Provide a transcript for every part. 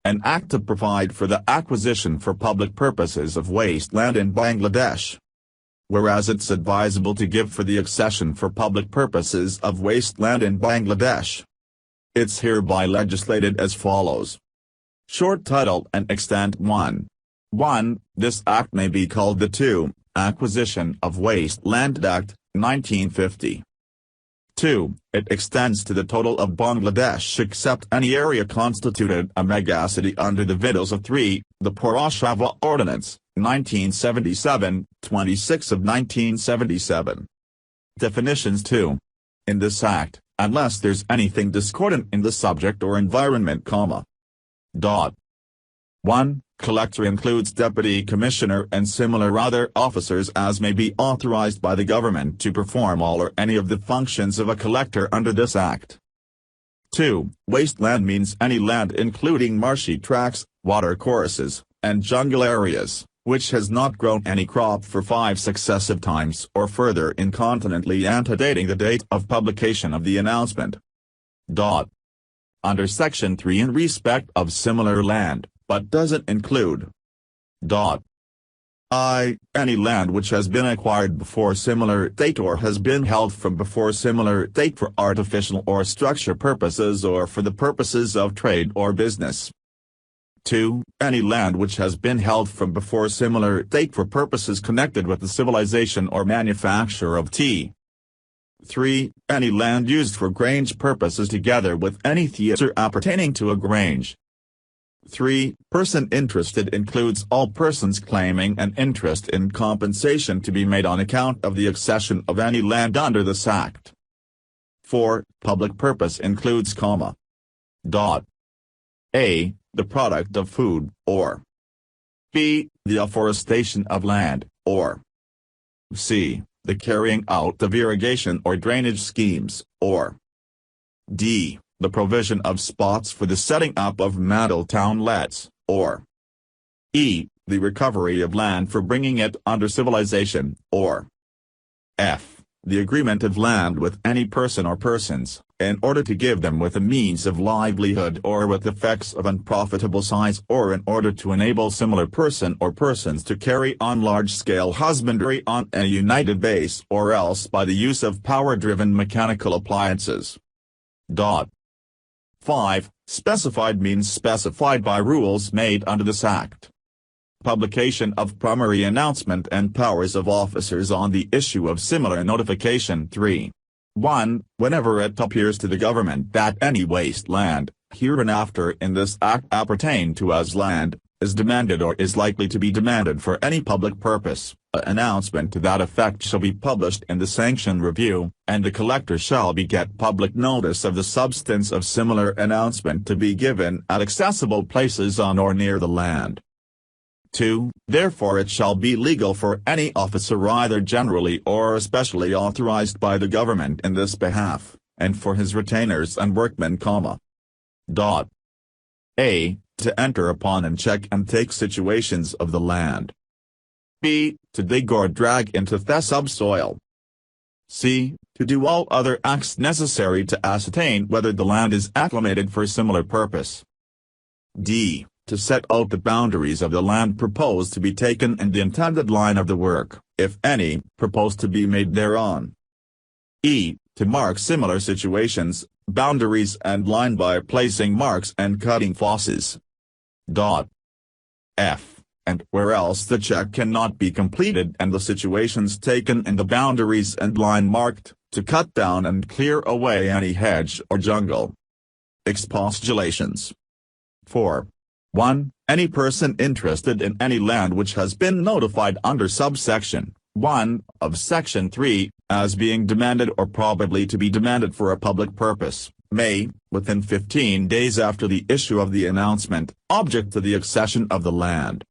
an act to provide for the acquisition for public purposes of waste land in Bangladesh. Whereas it's advisable to give for the accession for public purposes of waste land in Bangladesh. It's hereby legislated as follows. Short title and extent 1. 1. This act may be called the 2. Acquisition of Waste Land Act, 1950. 2. It extends to the total of Bangladesh except any area constituted a megacity under the videos of 3. The Purashava Ordinance, 1977, 26 of 1977. Definitions 2. In this act, unless there's anything discordant in the subject or environment, 1. Collector includes deputy commissioner and similar other officers as may be authorized by the government to perform all or any of the functions of a collector under this act. 2. Waste land means any land including marshy tracts, water courses, and jungle areas, which has not grown any crop for 5 successive times or further incontinently antedating the date of publication of the announcement. Under Section 3 in respect of similar land, but doesn't include I. Any land which has been acquired before similar date or has been held from before similar date for artificial or structure purposes or for the purposes of trade or business. 2. Any land which has been held from before similar date for purposes connected with the civilization or manufacture of tea. 3. Any land used for grange purposes together with any theatre appertaining to a grange. 3. Person interested includes all persons claiming an interest in compensation to be made on account of the accession of any land under this act. 4. Public purpose includes A. The product of food, or B. The afforestation of land, or C. The carrying out of irrigation or drainage schemes, or D. The provision of spots for the setting up of model townlets, or E. The recovery of land for bringing it under civilization, or F. The agreement of land with any person or persons, in order to give them with a means of livelihood or with effects of unprofitable size or in order to enable similar person or persons to carry on large-scale husbandry on a united base or else by the use of power-driven mechanical appliances. 5. Specified means specified by rules made under this act. Publication of primary announcement and powers of officers on the issue of similar notification. 3. 1. Whenever it appears to the government that any waste land, hereinafter in this act appertain to as land, is demanded or is likely to be demanded for any public purpose, an announcement to that effect shall be published in the Sanction Review, and the collector shall beget public notice of the substance of similar announcement to be given at accessible places on or near the land. 2. Therefore it shall be legal for any officer either generally or especially authorized by the government in this behalf, and for his retainers and workmen, A. To enter upon and check and take situations of the land. B. To dig or drag into the subsoil. C. To do all other acts necessary to ascertain whether the land is acclimated for similar purpose. D. To set out the boundaries of the land proposed to be taken and the intended line of the work, if any, proposed to be made thereon. E. To mark similar situations, boundaries and line by placing marks and cutting fosses. F. And where else the check cannot be completed and the situations taken and the boundaries and line marked, to cut down and clear away any hedge or jungle. Expostulations. 4. 1. Any person interested in any land which has been notified under subsection 1 of Section 3, as being demanded or probably to be demanded for a public purpose, may, within 15 days after the issue of the announcement, object to the accession of the land.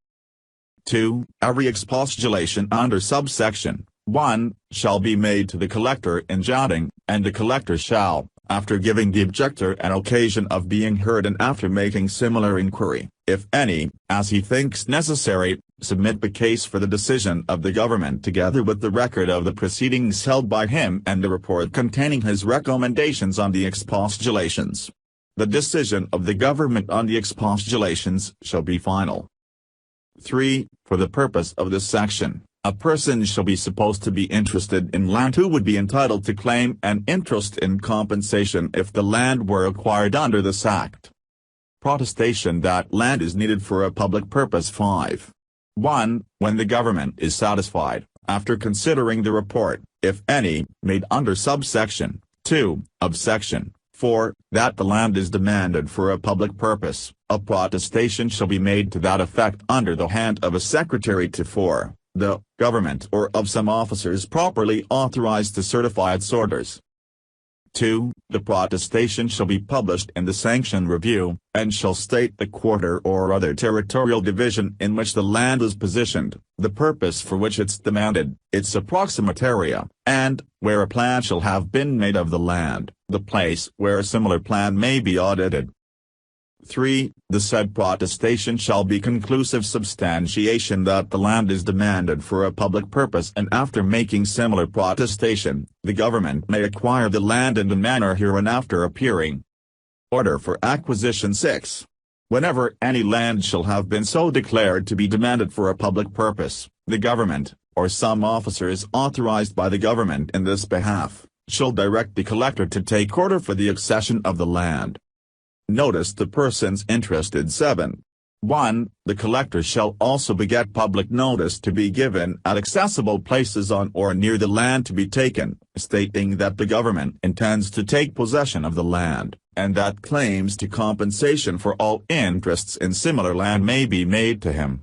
2. Every expostulation under subsection 1 shall be made to the collector in jotting, and the collector shall, after giving the objector an occasion of being heard and after making similar inquiry, if any, as he thinks necessary, submit the case for the decision of the government together with the record of the proceedings held by him and the report containing his recommendations on the expostulations. The decision of the government on the expostulations shall be final. 3. For the purpose of this section, a person shall be supposed to be interested in land who would be entitled to claim an interest in compensation if the land were acquired under this act. Protestation that land is needed for a public purpose. 5. 1. When the government is satisfied, after considering the report, if any, made under subsection 2 of section 4, that the land is demanded for a public purpose, a protestation shall be made to that effect under the hand of a secretary to 4, the government or of some officers properly authorized to certify its orders. 2. The protestation shall be published in the Sanction Review, and shall state the quarter or other territorial division in which the land is positioned, the purpose for which it's demanded, its approximate area, and, where a plan shall have been made of the land, the place where a similar plan may be audited. 3. The said protestation shall be conclusive substantiation that the land is demanded for a public purpose, and after making similar protestation, the government may acquire the land in the manner hereinafter appearing. Order for acquisition. 6. Whenever any land shall have been so declared to be demanded for a public purpose, the government, or some officers authorized by the government in this behalf, shall direct the collector to take order for the accession of the land. Notice to persons interested. 7. 1. The collector shall also beget public notice to be given at accessible places on or near the land to be taken, stating that the government intends to take possession of the land, and that claims to compensation for all interests in similar land may be made to him.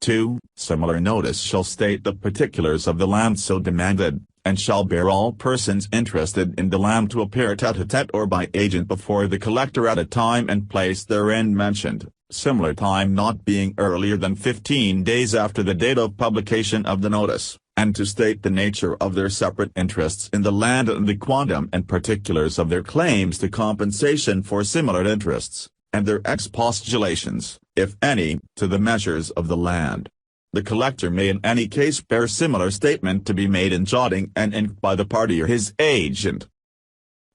2. Similar notice shall state the particulars of the land so demanded, and shall bear all persons interested in the land to appear tete-a-tete or by agent before the collector at a time and place therein mentioned, similar time not being earlier than 15 days after the date of publication of the notice, and to state the nature of their separate interests in the land and the quantum and particulars of their claims to compensation for similar interests, and their expostulations, if any, to the measures of the land. The collector may in any case bear similar statement to be made in jotting and ink by the party or his agent.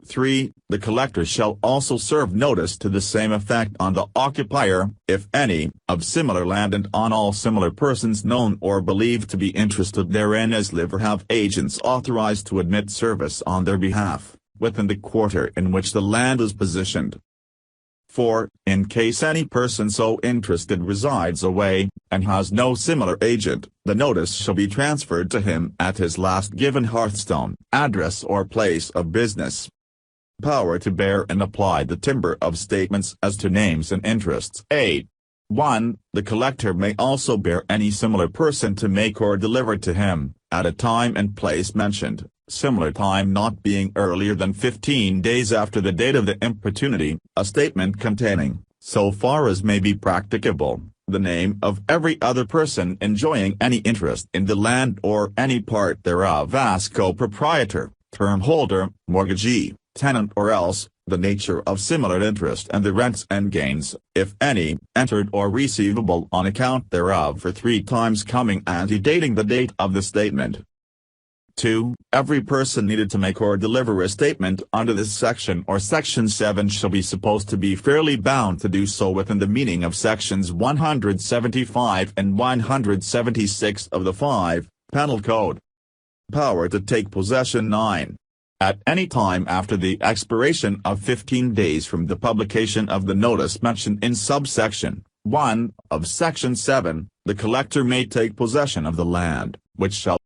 3. The collector shall also serve notice to the same effect on the occupier, if any, of similar land and on all similar persons known or believed to be interested therein as live or have agents authorized to admit service on their behalf, within the quarter in which the land is positioned. 4. In case any person so interested resides away, and has no similar agent, the notice shall be transferred to him at his last given hearthstone, address or place of business. Power to bear and apply the timber of statements as to names and interests. 8. 1. The collector may also bear any similar person to make or deliver to him, at a time and place mentioned, similar time not being earlier than 15 days after the date of the importunity, a statement containing, so far as may be practicable, the name of every other person enjoying any interest in the land or any part thereof as co-proprietor, term holder, mortgagee, tenant or else, the nature of similar interest and the rents and gains, if any, entered or receivable on account thereof for 3 times coming antedating the date of the statement. 2. Every person needed to make or deliver a statement under this section or section 7 shall be supposed to be fairly bound to do so within the meaning of sections 175 and 176 of the 5, Penal Code. Power to take possession. 9. At any time after the expiration of 15 days from the publication of the notice mentioned in subsection 1 of section 7, the collector may take possession of the land, which shall